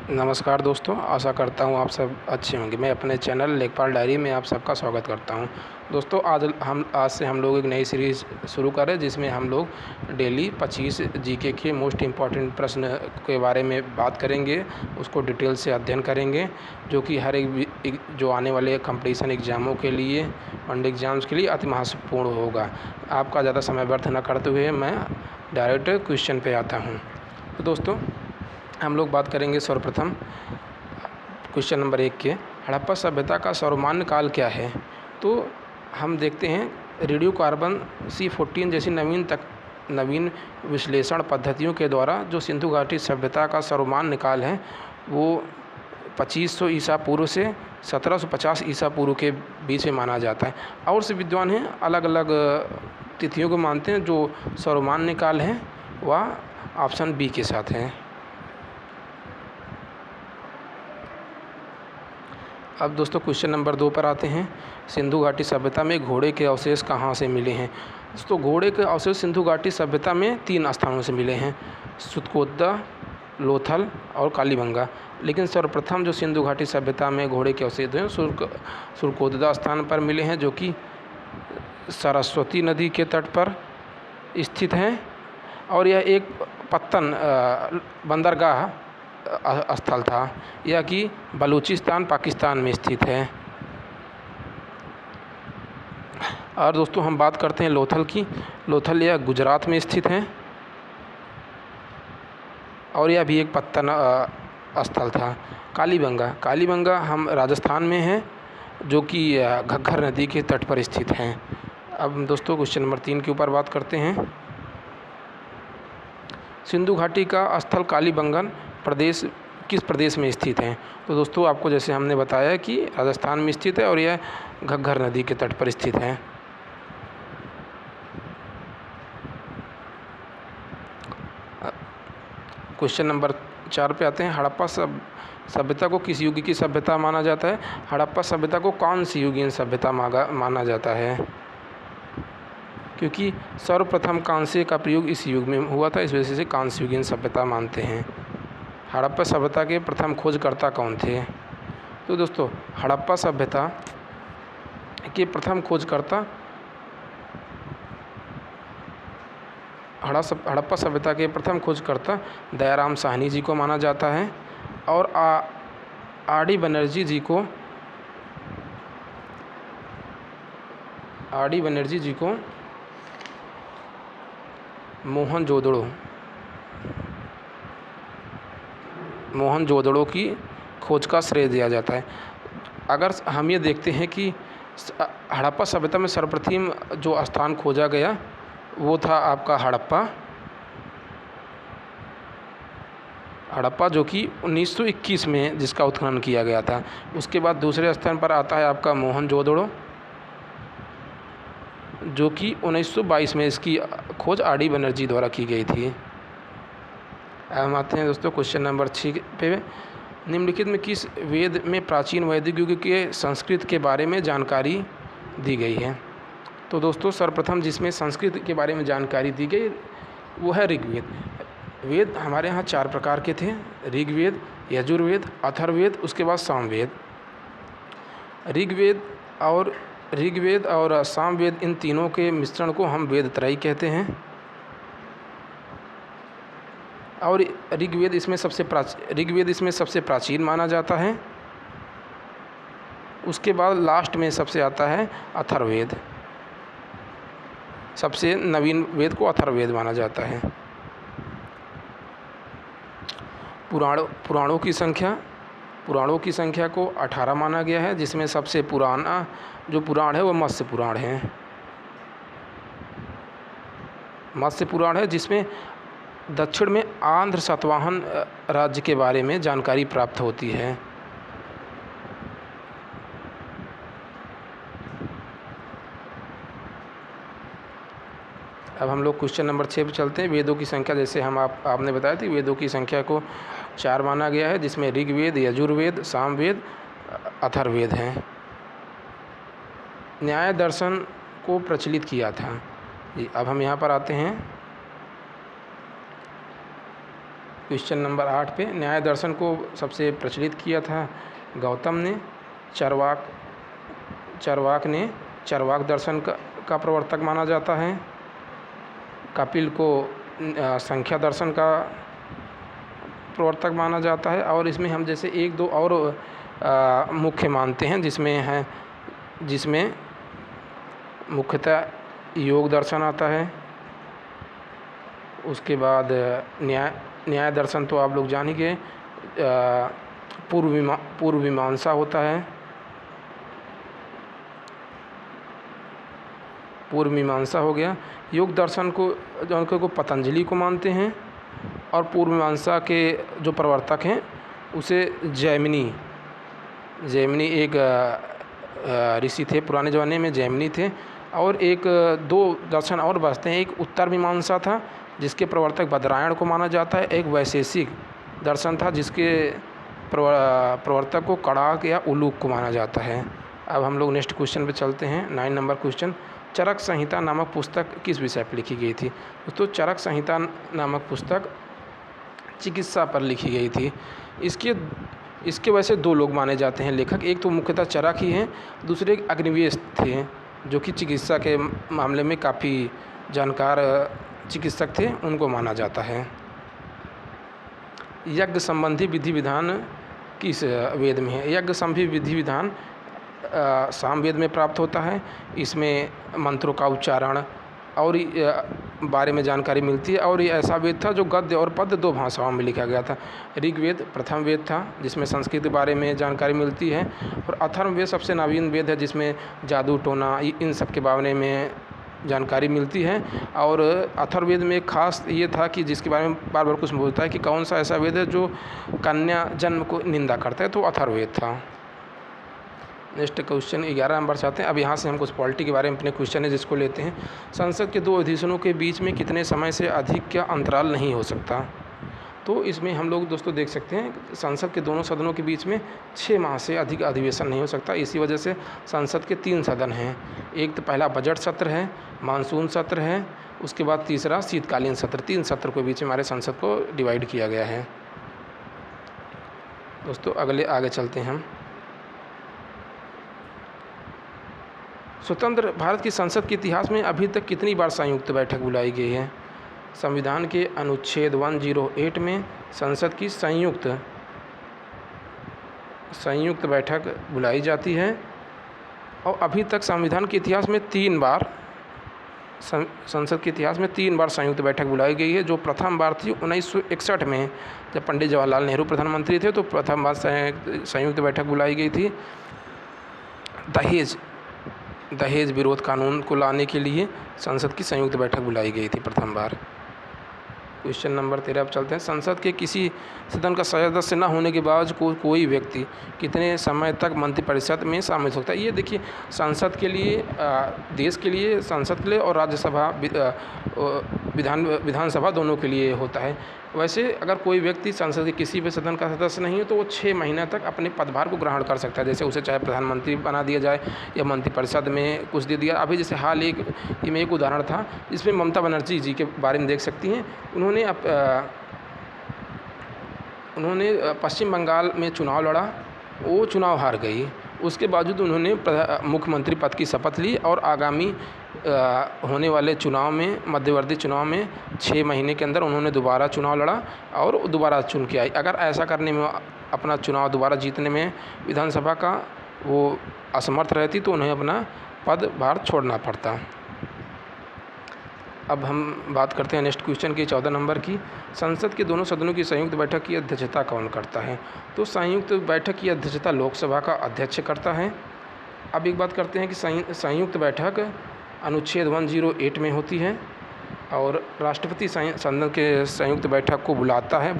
नमस्कार दोस्तों, आशा करता हूँ आप सब अच्छे होंगे। मैं अपने चैनल लेखपाल डायरी में आप सबका स्वागत करता हूँ। दोस्तों, आज से हम लोग एक नई सीरीज़ शुरू करें जिसमें हम लोग डेली 25 जीके के मोस्ट इम्पॉर्टेंट प्रश्न के बारे में बात करेंगे, उसको डिटेल से अध्ययन करेंगे, जो कि हर एक जो आने वाले कंपटीशन एग्ज़ामों के लिए, वनडे एग्ज़ाम्स के लिए अति महत्वपूर्ण होगा। आपका ज़्यादा समय व्यर्थ न करते हुए मैं डायरेक्ट क्वेश्चन पे आता हूँ। तो दोस्तों, हम लोग बात करेंगे सर्वप्रथम क्वेश्चन नंबर 1 के, हड़प्पा सभ्यता का सर्वमान्य काल क्या है। तो हम देखते हैं रेडियो कार्बन C14 जैसी नवीन विश्लेषण पद्धतियों के द्वारा जो सिंधु घाटी सभ्यता का सर्वमान्य काल है वो 2500 ईसा पूर्व से 1750 ईसा पूर्व के बीच में माना जाता है। और से विद्वान हैं अलग अलग तिथियों को मानते हैं। जो सर्वमान्य काल है वह ऑप्शन बी के साथ है। अब दोस्तों क्वेश्चन नंबर 2 पर आते हैं। सिंधु घाटी सभ्यता में घोड़े के अवशेष कहाँ से मिले हैं। दोस्तों, घोड़े के अवशेष सिंधु घाटी सभ्यता में 3 स्थानों से मिले हैं, सुतकोदा, लोथल और कालीबंगा। लेकिन सर्वप्रथम जो सिंधु घाटी सभ्यता में घोड़े के अवशेष हैं सुरकोदा स्थान पर मिले हैं, जो कि सरस्वती नदी के तट पर स्थित हैं। और यह एक पत्तन बंदरगाह स्थल था, यह कि बलूचिस्तान पाकिस्तान में स्थित है। और दोस्तों हम बात करते हैं लोथल की। लोथल यह गुजरात में स्थित है और यह भी एक पत्तन स्थल था। कालीबंगा हम राजस्थान में है, जो कि घग्गर नदी के तट पर स्थित हैं। अब दोस्तों क्वेश्चन नंबर 3 के ऊपर बात करते हैं। सिंधु घाटी का स्थल कालीबंगन प्रदेश किस प्रदेश में स्थित है। तो दोस्तों आपको जैसे हमने बताया कि राजस्थान में स्थित है और यह घग्गर नदी के तट पर स्थित है। क्वेश्चन नंबर 4 पे आते हैं। हड़प्पा सभ्यता को किस युग की सभ्यता माना जाता है। हड़प्पा सभ्यता को कौन सी युगीन सभ्यता माना जाता है, क्योंकि सर्वप्रथम कांस्य का प्रयोग इस युग में हुआ था, इस वजह से कांस्य युगीन सभ्यता मानते हैं। हड़प्पा सभ्यता के प्रथम खोजकर्ता कौन थे। तो दोस्तों हड़प्पा सभ्यता के प्रथम खोजकर्ता हड़प्पा सभ्यता के प्रथम खोजकर्ता दयाराम साहनी जी को माना जाता है। और आर डी बनर्जी जी को मोहनजोदड़ो की खोज का श्रेय दिया जाता है। अगर हम ये देखते हैं कि हड़प्पा सभ्यता में सर्वप्रथम जो स्थान खोजा गया वो था आपका हड़प्पा, जो कि 1921 में जिसका उत्खनन किया गया था। उसके बाद दूसरे स्थान पर आता है आपका मोहनजोदड़ो, जो कि 1922 में इसकी खोज आर डी बनर्जी द्वारा की गई थी। हम आते हैं दोस्तों क्वेश्चन नंबर 6 पे। निम्नलिखित में किस वेद में प्राचीन वैदिक युग के संस्कृत के बारे में जानकारी दी गई है। तो दोस्तों सर्वप्रथम जिसमें संस्कृत के बारे में जानकारी दी गई वो है ऋग्वेद। वेद हमारे यहाँ 4 प्रकार के थे, ऋग्वेद, यजुर्वेद, अथर्ववेद, उसके बाद सामवेद। ऋग्वेद और सामवेद इन तीनों के मिश्रण को हम वेद त्रयी कहते हैं। और ऋग्वेद इसमें सबसे प्राचीन माना जाता है। उसके बाद लास्ट में सबसे आता है अथर्ववेद। सबसे नवीन वेद को अथर्ववेद माना जाता है। पुराणों की संख्या को 18 माना गया है, जिसमें सबसे पुराना जो पुराण है वो मत्स्य पुराण है। मत्स्य पुराण है जिसमें दक्षिण में आंध्र सातवाहन राज्य के बारे में जानकारी प्राप्त होती है। अब हम लोग क्वेश्चन नंबर 6 पे चलते हैं। वेदों की संख्या जैसे आपने बताया थी, वेदों की संख्या को 4 माना गया है, जिसमें ऋग्वेद, यजुर्वेद, सामवेद, अथर्ववेद हैं। न्याय दर्शन को प्रचलित किया था। अब हम यहाँ पर आते हैं। क्वेश्चन नंबर 8 पे, न्याय दर्शन को सबसे प्रचलित किया था गौतम ने। चरवाक दर्शन का प्रवर्तक माना जाता है। कपिल को संख्या दर्शन का प्रवर्तक माना जाता है। और इसमें हम जैसे एक दो और मुख्य मानते हैं, जिसमें मुख्यतः योग दर्शन आता है। उसके बाद न्याय दर्शन तो आप लोग जान ही गए। पूर्व मीमांसा होता है। पूर्व मीमांसा हो गया। योग दर्शन को पतंजलि को मानते हैं। और पूर्व मीमांसा के जो प्रवर्तक हैं उसे जैमिनी एक ऋषि थे, पुराने ज़माने में जैमिनी थे। और एक दो दर्शन और बचते हैं। एक उत्तर मीमांसा था जिसके प्रवर्तक बदरायण को माना जाता है। एक वैशेषिक दर्शन था जिसके प्रवर्तक को कड़ाक या उलूक को माना जाता है। अब हम लोग नेक्स्ट क्वेश्चन पे चलते हैं। 9 नंबर क्वेश्चन, चरक संहिता नामक पुस्तक किस विषय पर लिखी गई थी? दोस्तों, चरक संहिता नामक पुस्तक चिकित्सा पर लिखी गई थी। इसके वैसे दो लोग माने जाते हैं लेखक। एक तो मुख्यतः चरक ही हैं, दूसरे एक अग्निवेश थे जो कि चिकित्सा के मामले में काफ़ी जानकार चिकित्सक थे, उनको माना जाता है। यज्ञ संबंधी विधि विधान किस वेद में है? यज्ञ संबंधी विधि विधान सामवेद में प्राप्त होता है। इसमें मंत्रों का उच्चारण और बारे में जानकारी मिलती है। और ये ऐसा वेद था जो गद्य और पद्य दो भाषाओं में लिखा गया था। ऋग्वेद प्रथम वेद था जिसमें संस्कृत के बारे में जानकारी मिलती है। और अथर्ववेद सबसे नवीन वेद है जिसमें जादू टोना इन सब के बारे में जानकारी मिलती है। और अथर्ववेद में खास ये था कि जिसके बारे में बार बार कुछ बोलता है कि कौन सा ऐसा वेद है जो कन्या जन्म को निंदा करता है, तो अथर्ववेद था। नेक्स्ट क्वेश्चन 11 नंबर से आते हैं। अब यहाँ से हम कुछ पॉलिटी के बारे में अपने क्वेश्चन है जिसको लेते हैं। संसद के दो अधिवेशनों के बीच में कितने समय से अधिक का अंतराल नहीं हो सकता? तो इसमें हम लोग दोस्तों देख सकते हैं संसद के दोनों सदनों के बीच में 6 माह से अधिक अधिवेशन नहीं हो सकता। इसी वजह से संसद के 3 सदन हैं। एक तो पहला बजट सत्र है, मानसून सत्र है, उसके बाद तीसरा शीतकालीन सत्र। 3 सत्र के बीच में हमारे संसद को डिवाइड किया गया है। दोस्तों आगे चलते हैं हम। स्वतंत्र भारत की संसद के इतिहास में अभी तक कितनी बार संयुक्त बैठक बुलाई गई है? संविधान के अनुच्छेद 108 में संसद की संयुक्त बैठक बुलाई जाती है। और अभी तक संविधान के इतिहास में 3 बार संसद के इतिहास में 3 बार संयुक्त बैठक बुलाई गई है। जो प्रथम बार थी 1961 में, जब पंडित जवाहरलाल नेहरू प्रधानमंत्री थे, तो प्रथम बार संयुक्त बैठक बुलाई गई थी। दहेज विरोध कानून को लाने के लिए संसद की संयुक्त बैठक बुलाई गई थी प्रथम बार। क्वेश्चन नंबर 13 अब चलते हैं। संसद के किसी सदन का सदस्य न होने के बावजूद कोई व्यक्ति कितने समय तक मंत्रिपरिषद में शामिल हो सकता है? ये देखिए, संसद के लिए, देश के लिए, संसद के लिए और राज्यसभा विधानसभा दोनों के लिए होता है। वैसे अगर कोई व्यक्ति संसद के किसी भी सदन का सदस्य नहीं है तो वो 6 महीने तक अपने पदभार को ग्रहण कर सकता है। जैसे उसे चाहे प्रधानमंत्री बना दिया जाए या मंत्रिपरिषद में कुछ दे दिया। अभी जैसे हाल में एक उदाहरण था जिसमें ममता बनर्जी जी के बारे में देख सकती हैं। उन्होंने पश्चिम बंगाल में चुनाव लड़ा, वो चुनाव हार गई। उसके बावजूद उन्होंने मुख्यमंत्री पद की शपथ ली और आगामी होने वाले चुनाव में, मध्यवर्ती चुनाव में 6 महीने के अंदर उन्होंने दोबारा चुनाव लड़ा और दोबारा चुन के आई। अगर ऐसा करने में, अपना चुनाव दोबारा जीतने में विधानसभा का वो असमर्थ रहती तो उन्हें अपना पदभार छोड़ना पड़ता। अब हम बात करते हैं नेक्स्ट क्वेश्चन की 14 नंबर की। संसद के दोनों सदनों की संयुक्त बैठक की अध्यक्षता कौन करता है? तो संयुक्त बैठक की अध्यक्षता लोकसभा का अध्यक्ष करता है। अब एक बात करते हैं कि संयुक्त बैठक अनुच्छेद 108 में होती है और राष्ट्रपति सदन के संयुक्त बैठक को बुलाता है।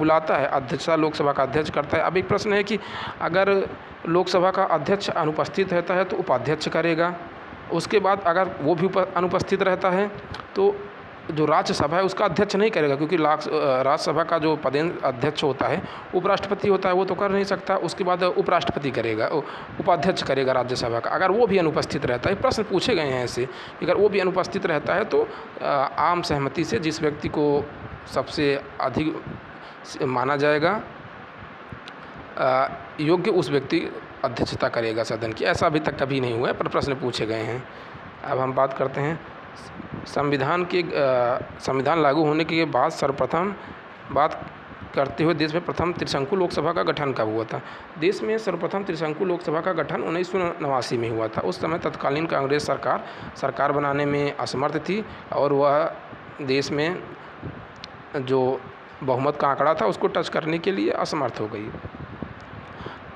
अध्यक्षता लोकसभा का अध्यक्ष करता है। अब एक प्रश्न है कि अगर लोकसभा का अध्यक्ष अनुपस्थित रहता है तो उपाध्यक्ष करेगा। उसके बाद अगर वो भी अनुपस्थित रहता है तो जो राज्यसभा है उसका अध्यक्ष नहीं करेगा, क्योंकि राज्यसभा का जो अध्यक्ष होता है उपराष्ट्रपति होता है, वो तो कर नहीं सकता। उसके बाद उपराष्ट्रपति करेगा, उपाध्यक्ष करेगा राज्यसभा का। अगर वो भी अनुपस्थित रहता है, प्रश्न पूछे गए हैं ऐसे, अगर वो भी अनुपस्थित रहता है तो आम सहमति से जिस व्यक्ति को सबसे अधिक माना जाएगा योग्य उस व्यक्ति अध्यक्षता करेगा सदन की। ऐसा अभी तक कभी नहीं हुआ है, पर प्रश्न पूछे गए हैं। अब हम बात करते हैं संविधान लागू होने के बाद सर्वप्रथम बात करते हुए देश में प्रथम त्रिशंकु लोकसभा का गठन कब हुआ था। देश में सर्वप्रथम त्रिशंकु लोकसभा का गठन 1989 में हुआ था। उस समय तत्कालीन कांग्रेस सरकार बनाने में असमर्थ थी और वह देश में जो बहुमत का आंकड़ा था उसको टच करने के लिए असमर्थ हो गई।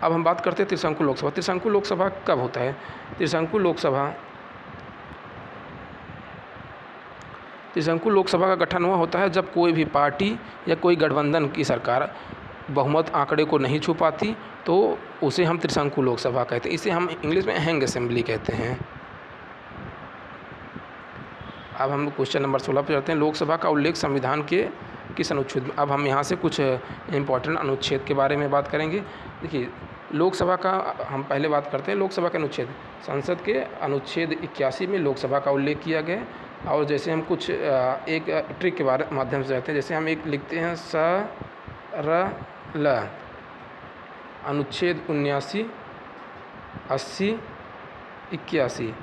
अब हम बात करते हैं त्रिशंकु लोकसभा। त्रिशंकु लोकसभा कब होता है। त्रिशंकु लोकसभा का गठन हुआ होता है जब कोई भी पार्टी या कोई गठबंधन की सरकार बहुमत आंकड़े को नहीं छू पाती, तो उसे हम त्रिशंकु लोकसभा कहते हैं। इसे हम इंग्लिश में हैंग असेंबली कहते हैं। अब हम क्वेश्चन नंबर 16 पर जाते हैं। लोकसभा का उल्लेख संविधान के किस अनुच्छेद में। अब हम यहाँ से कुछ इम्पोर्टेंट अनुच्छेद के बारे में बात करेंगे। देखिए, लोकसभा का हम पहले बात करते हैं। लोकसभा के अनुच्छेद, संसद के अनुच्छेद 81 में लोकसभा का उल्लेख किया गया। और जैसे हम कुछ एक ट्रिक के माध्यम से रहते हैं, जैसे हम एक लिखते हैं सरल अनुच्छेद 79, 80, 81।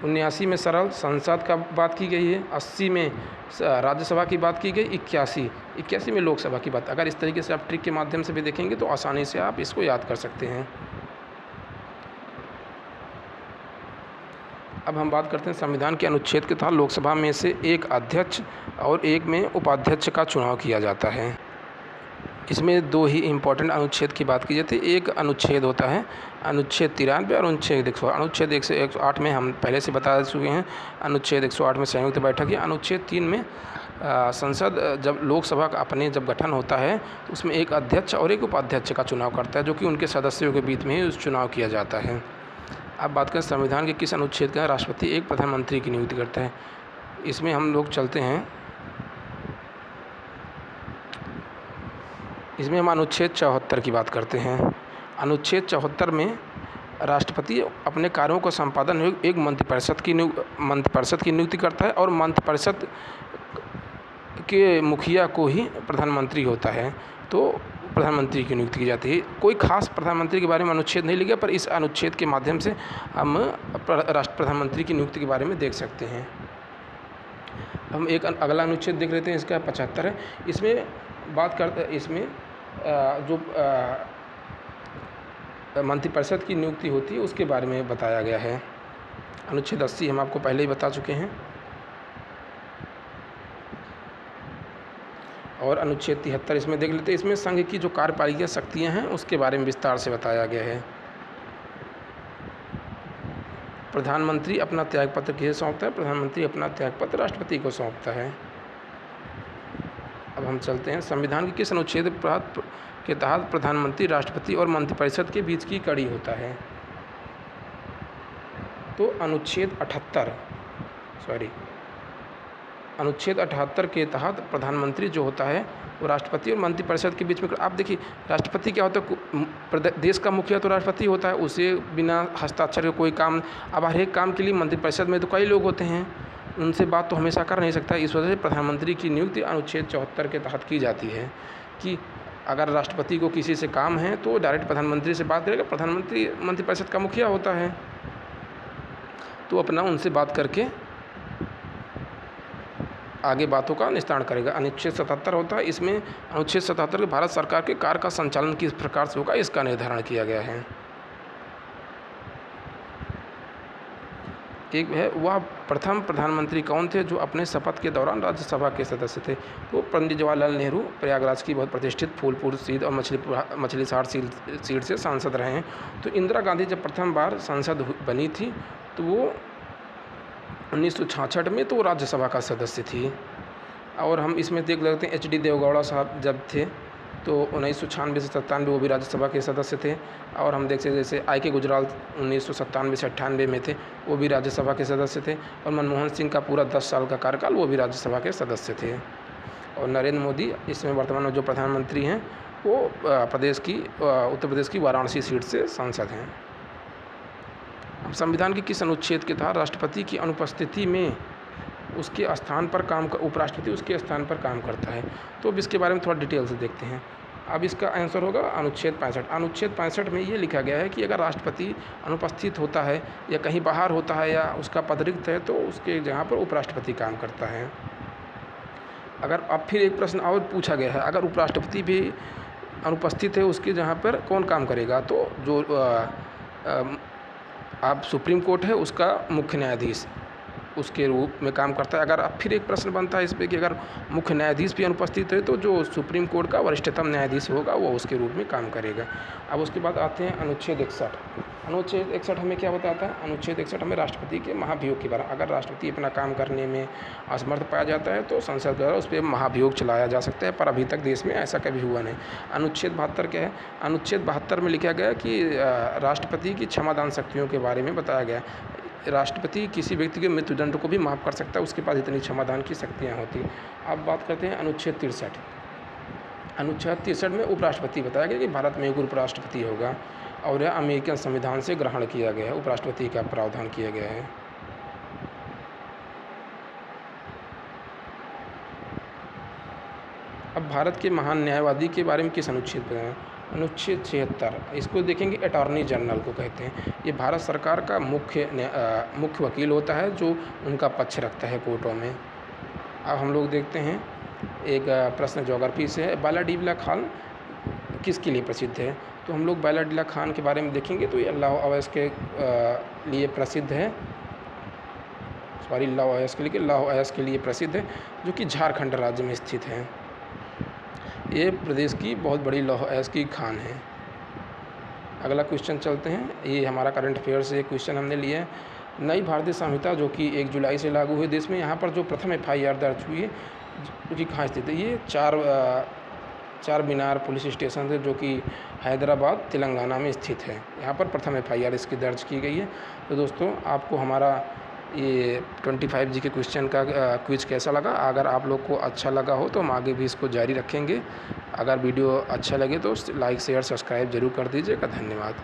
79 में सरल संसद का बात की गई है, 80 में राज्यसभा की बात की गई, 81 में लोकसभा की बात। अगर इस तरीके से आप ट्रिक के माध्यम से भी देखेंगे तो आसानी से आप इसको याद कर सकते हैं। अब हम बात करते हैं संविधान के अनुच्छेद के तहत लोकसभा में से एक अध्यक्ष और एक में उपाध्यक्ष का चुनाव किया जाता है। इसमें दो ही इम्पोर्टेंट अनुच्छेद की बात की जाती है। एक अनुच्छेद होता है अनुच्छेद 93 और अनुच्छेद 108। अनुच्छेद 108 में हम पहले से बता चुके हैं। अनुच्छेद 108 में संयुक्त बैठक है। अनुच्छेद 3 में संसद जब लोकसभा का अपने जब गठन होता है तो उसमें एक अध्यक्ष और एक उपाध्यक्ष का चुनाव करता है, जो कि उनके सदस्यों के बीच में ही उस चुनाव किया जाता है। अब बात करें संविधान के किस अनुच्छेद का राष्ट्रपति एक प्रधानमंत्री की नियुक्ति करता है। इसमें हम लोग चलते हैं, इसमें हम अनुच्छेद 74 की बात करते हैं। अनुच्छेद 74 में राष्ट्रपति अपने कार्यों को संपादन हेतु एक मंत्रिपरिषद की नियुक्ति करता है और मंत्रिपरिषद के मुखिया को ही प्रधानमंत्री होता है, तो प्रधानमंत्री की नियुक्ति की जाती है। कोई खास प्रधानमंत्री के बारे में अनुच्छेद नहीं लिखा, पर इस अनुच्छेद के माध्यम से हम प्रधानमंत्री की नियुक्ति के बारे में देख सकते हैं। हम एक अगला अनुच्छेद देख लेते हैं, इसका 75 है। इसमें बात करते, इसमें जो मंत्रिपरिषद की नियुक्ति होती है उसके बारे में बताया गया है। अनुच्छेद 80 हम आपको पहले ही बता चुके हैं। और अनुच्छेद 73 इसमें देख लेते हैं। इसमें संघ की जो कार्यपालिका शक्तियाँ हैं उसके बारे में विस्तार से बताया गया है। प्रधानमंत्री अपना त्यागपत्र किसे सौंपता है। प्रधानमंत्री अपना त्यागपत्र राष्ट्रपति को सौंपता है। अब हम चलते हैं, संविधान के किस अनुच्छेद के तहत प्रधानमंत्री, राष्ट्रपति और मंत्रिपरिषद के बीच की कड़ी होता है। तो अनुच्छेद 78 के तहत प्रधानमंत्री जो होता है वो राष्ट्रपति और मंत्रिपरिषद के बीच में। आप देखिए, राष्ट्रपति क्या होता है, देश का मुखिया तो राष्ट्रपति होता है, उसे बिना हस्ताक्षर के कोई काम, अब हर एक काम के लिए मंत्रिपरिषद में तो कई लोग होते हैं, उनसे बात तो हमेशा कर नहीं सकता। इस वजह से प्रधानमंत्री की नियुक्ति अनुच्छेद 74 के तहत की जाती है कि अगर राष्ट्रपति को किसी से काम है तो डायरेक्ट प्रधानमंत्री से बात करेगा। प्रधानमंत्री मंत्रिपरिषद का मुखिया होता है, तो अपना उनसे बात करके आगे बातों का निस्तारण करेगा। अनुच्छेद 77 होता है। इसमें अनुच्छेद 77 के भारत सरकार के कार्य का संचालन किस प्रकार से होगा इसका निर्धारण किया गया है। एक है, वह प्रथम प्रधानमंत्री कौन थे जो अपने शपथ के दौरान राज्यसभा के सदस्य थे। तो पंडित जवाहरलाल नेहरू प्रयागराज की बहुत प्रतिष्ठित फूलपुर सीट और मछलीशहर सीट से सांसद रहे हैं। तो इंदिरा गांधी जब प्रथम बार सांसद बनी थी तो वो 1966 में तो राज्यसभा का सदस्य थी। और हम इसमें देख लेते हैं HD देवेगौड़ा साहब जब थे तो 1996 से 97 वो भी राज्यसभा के सदस्य थे। और हम देखते जैसे IK गुजराल 1997 से 98 में थे, वो भी राज्यसभा के सदस्य थे। और मनमोहन सिंह का पूरा 10 साल का कार्यकाल वो भी राज्यसभा के सदस्य थे। और नरेंद्र मोदी इसमें वर्तमान में जो प्रधानमंत्री हैं वो उत्तर प्रदेश की वाराणसी सीट से सांसद हैं। अब संविधान के किस अनुच्छेद के तहत राष्ट्रपति की अनुपस्थिति में उसके स्थान पर उपराष्ट्रपति उसके स्थान पर काम करता है। तो अब इसके बारे में थोड़ा डिटेल से देखते हैं। अब इसका आंसर होगा अनुच्छेद 65। अनुच्छेद 65 में ये लिखा गया है कि अगर राष्ट्रपति अनुपस्थित होता है या कहीं बाहर होता है या उसका पद रिक्त है तो उसके जगह पर उपराष्ट्रपति काम करता है। अगर अब फिर एक प्रश्न और पूछा गया है, अगर उपराष्ट्रपति भी अनुपस्थित है उसके जगह पर कौन काम करेगा? तो जो आप सुप्रीम कोर्ट है उसका मुख्य न्यायाधीश उसके रूप में काम करता है। अगर अब फिर एक प्रश्न बनता है इस पर कि अगर मुख्य न्यायाधीश भी अनुपस्थित है तो जो सुप्रीम कोर्ट का वरिष्ठतम न्यायाधीश होगा वो उसके रूप में काम करेगा। अब उसके बाद आते हैं अनुच्छेद 61। अनुच्छेद 61 हमें क्या बताता है? अनुच्छेद 61 हमें राष्ट्रपति के महाभियोग के बारे में, अगर राष्ट्रपति अपना काम करने में असमर्थ पाया जाता है तो संसद द्वारा उस पर महाभियोग चलाया जा सकता है, पर अभी तक देश में ऐसा कभी हुआ नहीं। अनुच्छेद 72 क्या है? अनुच्छेद 72 में लिखा गया कि राष्ट्रपति की क्षमादान शक्तियों के बारे में बताया गया। राष्ट्रपति किसी व्यक्ति के मृत्युदंड को भी माफ़ कर सकता है, उसके पास इतनी क्षमादान की शक्तियाँ होती। अब बात करते हैं अनुच्छेद 63। अनुच्छेद 63 में उपराष्ट्रपति बताया गया कि भारत में एक उपराष्ट्रपति होगा और यह अमेरिकन संविधान से ग्रहण किया गया है, उपराष्ट्रपति का प्रावधान किया गया है। अब भारत के महान न्यायवादी के बारे में किस अनुच्छेद पर है? अनुच्छेद 76। इसको देखेंगे अटॉर्नी जनरल को कहते हैं। ये भारत सरकार का मुख्य वकील होता है जो उनका पक्ष रखता है कोर्टों में। अब हम लोग देखते हैं एक प्रश्न ज्योग्राफी से है, बालाडीबला खान किसके लिए प्रसिद्ध है? तो हम लोग बालाडीबला खान के बारे में देखेंगे तो ये लौह अयस्क के लिए प्रसिद्ध है, लौह अयस्क के लिए प्रसिद्ध है, जो कि झारखंड राज्य में स्थित है। ये प्रदेश की बहुत बड़ी लौह अयस्क की खान है। अगला क्वेश्चन चलते हैं, ये हमारा करंट अफेयर से एक क्वेश्चन हमने लिया है। नई भारतीय संहिता जो कि 1 जुलाई से लागू हुई देश में, यहाँ पर जो प्रथम FIR दर्ज हुई है जो कि कहाँ स्थित है? ये चार मीनार पुलिस स्टेशन है जो कि हैदराबाद तेलंगाना में स्थित है। यहाँ पर प्रथम FIR इसकी दर्ज की गई है। तो दोस्तों आपको हमारा ये 25 जी के क्वेश्चन का क्विज कैसा लगा? अगर आप लोग को अच्छा लगा हो तो हम आगे भी इसको जारी रखेंगे। अगर वीडियो अच्छा लगे तो लाइक शेयर सब्सक्राइब जरूर कर दीजिएगा। धन्यवाद।